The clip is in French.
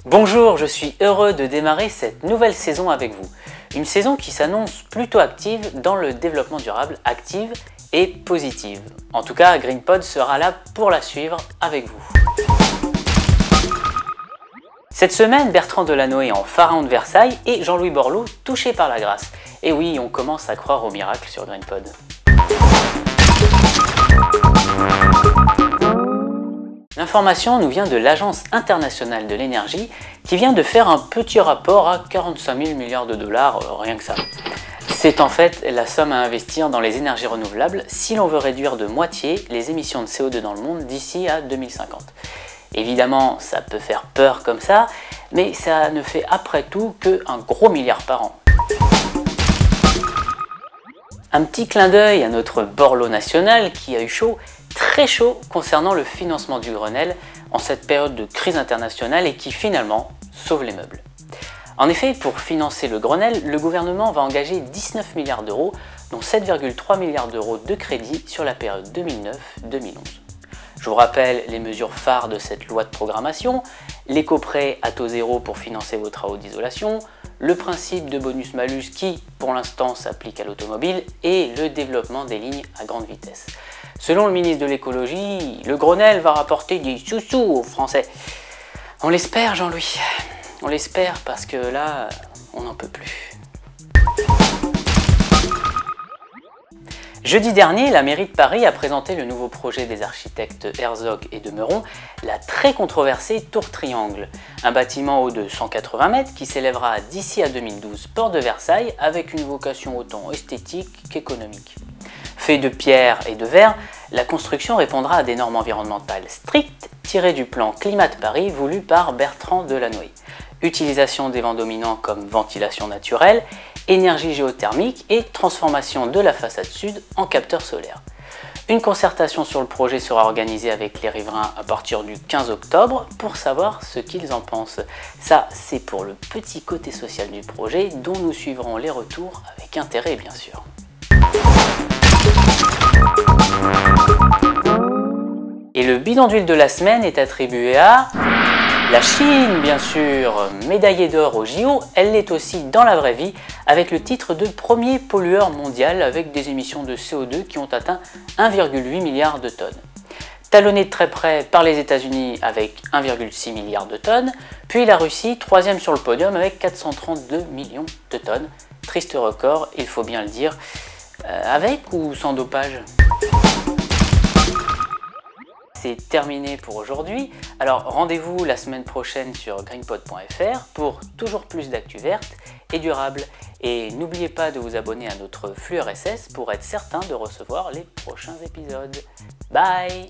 Bonjour, je suis heureux de démarrer cette nouvelle saison avec vous. Une saison qui s'annonce plutôt active dans le développement durable, active et positive. En tout cas, GreenPod sera là pour la suivre avec vous. Cette semaine, Bertrand Delanoë en pharaon de Versailles et Jean-Louis Borloo touché par la grâce. Et oui, on commence à croire au miracle sur GreenPod. L'information nous vient de l'Agence internationale de l'énergie qui vient de faire un petit rapport à 45 000 milliards de dollars, rien que ça. C'est en fait la somme à investir dans les énergies renouvelables si l'on veut réduire de moitié les émissions de CO2 dans le monde d'ici à 2050. Évidemment, ça peut faire peur comme ça, mais ça ne fait après tout qu'un gros milliard par an. Un petit clin d'œil à notre Borloo national qui a eu chaud, très chaud concernant le financement du Grenelle en cette période de crise internationale et qui finalement sauve les meubles. En effet, pour financer le Grenelle, le gouvernement va engager 19 milliards d'euros, dont 7,3 milliards d'euros de crédit sur la période 2009-2011. Je vous rappelle les mesures phares de cette loi de programmation, l'éco-prêt à taux zéro pour financer vos travaux d'isolation, le principe de bonus-malus qui, pour l'instant, s'applique à l'automobile et le développement des lignes à grande vitesse. Selon le ministre de l'écologie, le Grenelle va rapporter des sous-sous aux Français. On l'espère, Jean-Louis. On l'espère parce que là, on n'en peut plus. Jeudi dernier, la mairie de Paris a présenté le nouveau projet des architectes Herzog et de Meuron, la très controversée Tour Triangle, un bâtiment haut de 180 mètres qui s'élèvera d'ici à 2012 porte de Versailles avec une vocation autant esthétique qu'économique. Fait de pierre et de verre, la construction répondra à des normes environnementales strictes tirées du plan Climat de Paris voulu par Bertrand Delanoë. Utilisation des vents dominants comme ventilation naturelle, énergie géothermique et transformation de la façade sud en capteur solaire. Une concertation sur le projet sera organisée avec les riverains à partir du 15 octobre pour savoir ce qu'ils en pensent. Ça, c'est pour le petit côté social du projet dont nous suivrons les retours avec intérêt bien sûr. Et le bidon d'huile de la semaine est attribué à la Chine, bien sûr. Médaillée d'or au JO, elle l'est aussi dans la vraie vie avec le titre de premier pollueur mondial avec des émissions de CO2 qui ont atteint 1,8 milliard de tonnes. Talonné de très près par les États-Unis avec 1,6 milliard de tonnes, puis la Russie, troisième sur le podium avec 432 millions de tonnes. Triste record, il faut bien le dire, avec ou sans dopage. C'est terminé pour aujourd'hui, alors rendez-vous la semaine prochaine sur greenpod.fr pour toujours plus d'actu verte et durable. Et n'oubliez pas de vous abonner à notre flux RSS pour être certain de recevoir les prochains épisodes. Bye!